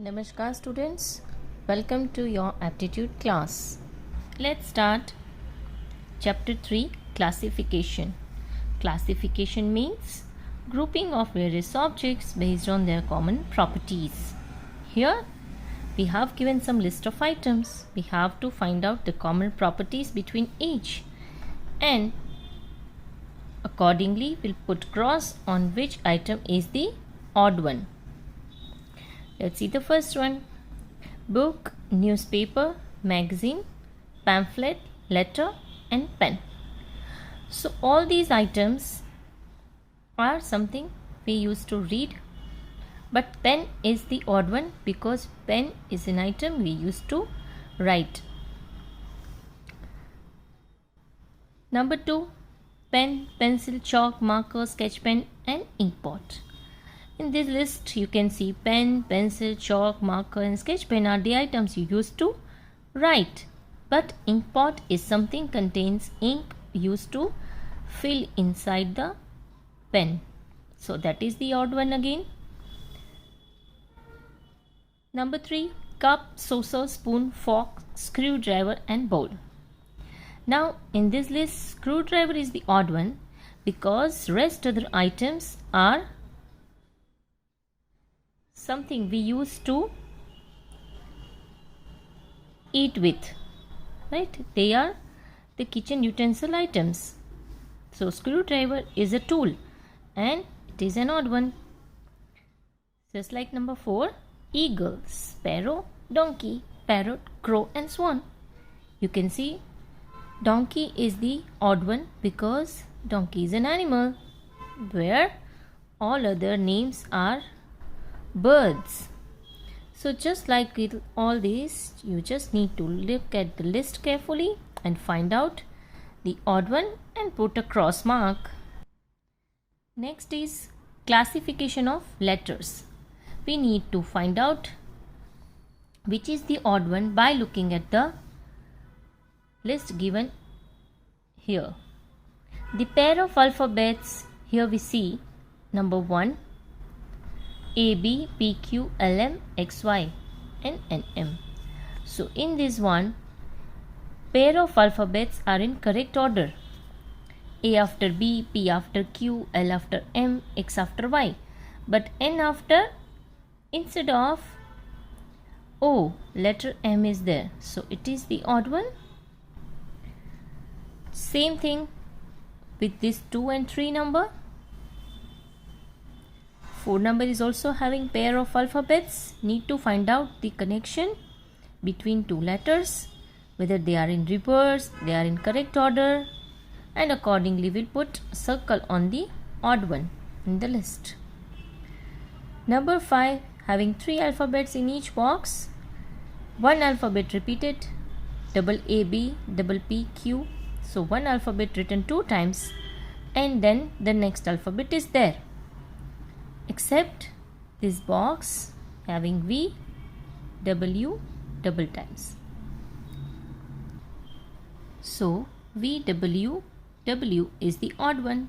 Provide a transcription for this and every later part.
Namaskar students, welcome to your aptitude class. Let's start chapter 3 classification. Classification means grouping of various objects based on their common properties. Here we have given some list of items. We have to find out the common properties between each and accordingly we'll put cross on which item is the odd one. Let's see the first one. Book, newspaper, magazine, pamphlet, letter and pen. So all these items are something we used to read, but pen is the odd one because pen is an item we used to write. Number 2, pen, pencil, chalk, marker, sketch pen and ink pot. In this list, you can see pen, pencil, chalk, marker and sketch pen are the items you used to write. But ink pot is something contains ink used to fill inside the pen. So that is the odd one again. Number 3, cup, saucer, spoon, fork, screwdriver and bowl. Now in this list, screwdriver is the odd one because rest other items are something we used to eat with, right? They are the kitchen utensil items. So screwdriver is a tool and it is an odd one. Just like number 4, eagle, sparrow, donkey, parrot, crow and swan. You can see donkey is the odd one because donkey is an animal where all other names are birds. So just like with all these, you just need to look at the list carefully and find out the odd one and put a cross mark. Next is classification of letters. We need to find out which is the odd one by looking at the list given here. The pair of alphabets, here we see number 1, A, B, P, Q, L, M, X, Y and N, M. So in this one, pair of alphabets are in correct order. A after B, P after Q, L after M, X after Y. But N after, instead of O, letter M is there. So it is the odd one. Same thing with this 2 and 3 number. 4 number is also having pair of alphabets. Need to find out the connection between two letters, whether they are in reverse, they are in correct order, and accordingly we'll put circle on the odd one in the list. Number 5, having 3 alphabets in each box, 1 alphabet repeated, double A, B, double P, Q. So 1 alphabet written 2 times and then the next alphabet is there. Except this box having V, W double times. So V, W, W is the odd one.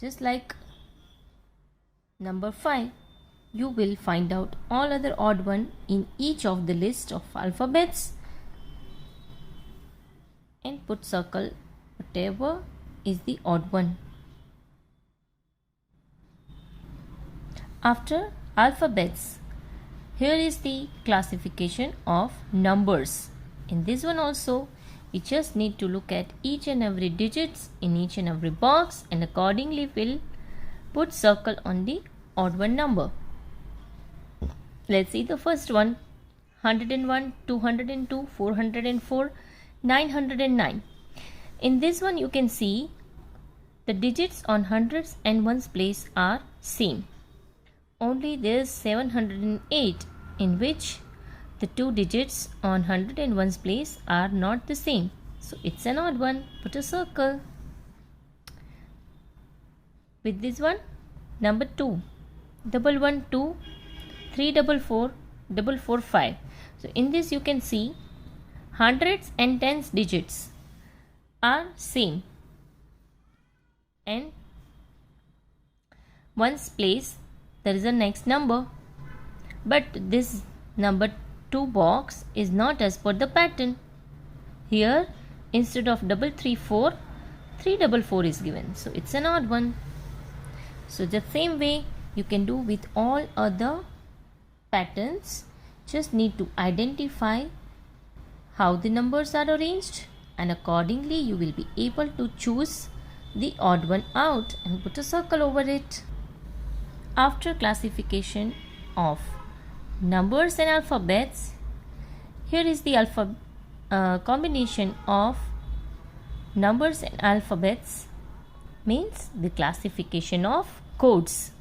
Just like number 5, you will find out all other odd one in each of the list of alphabets and put circle whatever is the odd one. After alphabets, here is the classification of numbers. In this one also, we just need to look at each and every digits in each and every box and accordingly we'll put circle on the odd one number. Let's see the first one. 101, 202, 404, 909. In this one you can see the digits on hundreds and ones place are same. Only there is 708 in which the 2 digits on 101's place are not the same. So it's an odd one. Put a circle. With this one, number 2, 112, 344, 445. So in this you can see hundreds and tens digits are same and ones place there is a next number But this number 2 box is not as per the pattern. Here, instead of 334, 344 is given. So it's an odd one. So the same way you can do with all other patterns. Just need to identify how the numbers are arranged, and accordingly you will be able to choose the odd one out and put a circle over it. After classification of numbers and alphabets, here is the combination of numbers and alphabets, means the classification of codes.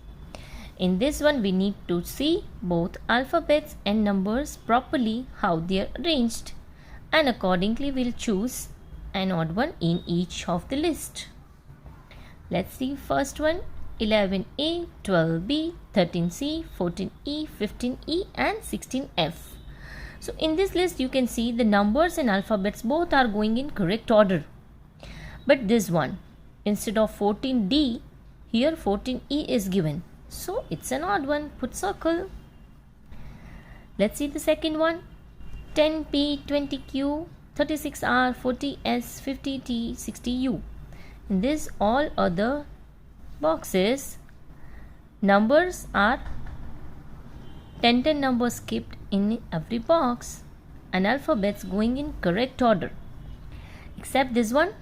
In this one we need to see both alphabets and numbers properly, how they are arranged, and accordingly we'll choose an odd one in each of the list. Let's see first one: 11A, 12B, 13C, 14E, 15E and 16F. So in this list you can see the numbers and alphabets both are going in correct order. But this one, instead of 14D, here 14E is given. So it's an odd one, put circle. Let's see the second one: 10P, 20Q, 36R, 40S, 50T, 60U. In this all other boxes, numbers are 10 numbers skipped in every box, and alphabets going in correct order. Except this one,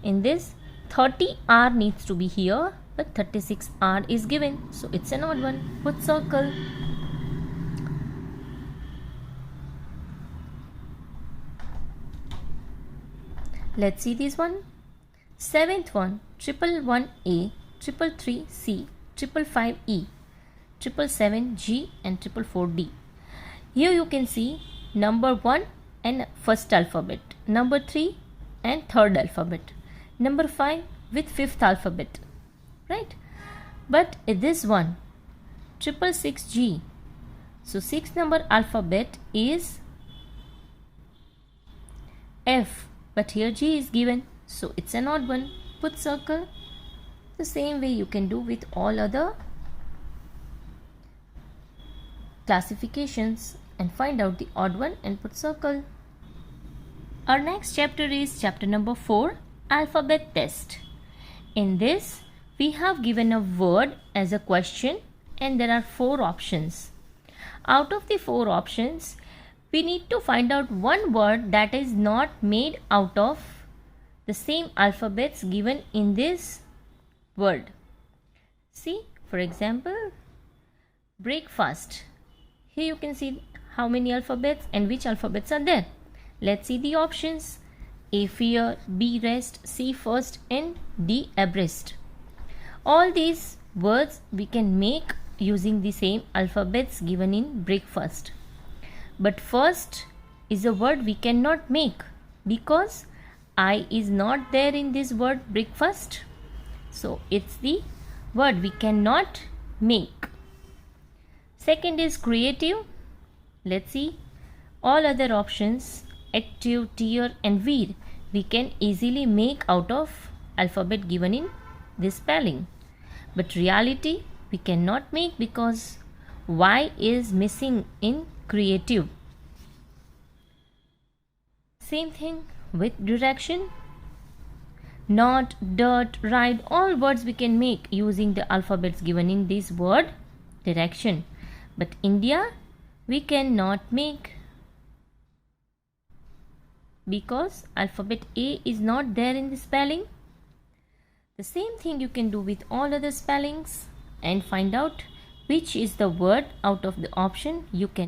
in this 30R needs to be here, but 36R is given. So it's an odd one, put circle. Let's see this one. Seventh one: 111A, 333C, 555E, 777G and 444D. Here you can see number 1 and first alphabet, number 3 and third alphabet, number 5 with fifth alphabet, right? But this one 666G, so 6th number alphabet is F, but here G is given, so it's an odd one, put circle. The same way you can do with all other classifications and find out the odd one and put circle. Our next chapter is chapter number 4, alphabet test. In this we have given a word as a question and there are 4 options. Out of the 4 options, we need to find out one word that is not made out of the same alphabets given in this word. See, for example, breakfast. Here you can see how many alphabets and which alphabets are there. Let's see the options: A fear, B rest, C first and D abreast. All these words we can make using the same alphabets given in breakfast. But first is a word we cannot make because I is not there in this word breakfast. So it's the word we cannot make. Second is creative. Let's see all other options: active, tear and veer we can easily make out of alphabet given in this spelling. But reality we cannot make because Y is missing in creative. Same thing with direction. Not, dirt, ride, all words we can make using the alphabets given in this word direction. But India we cannot make because alphabet A is not there in the spelling. The same thing you can do with all other spellings and find out which is the word out of the option you can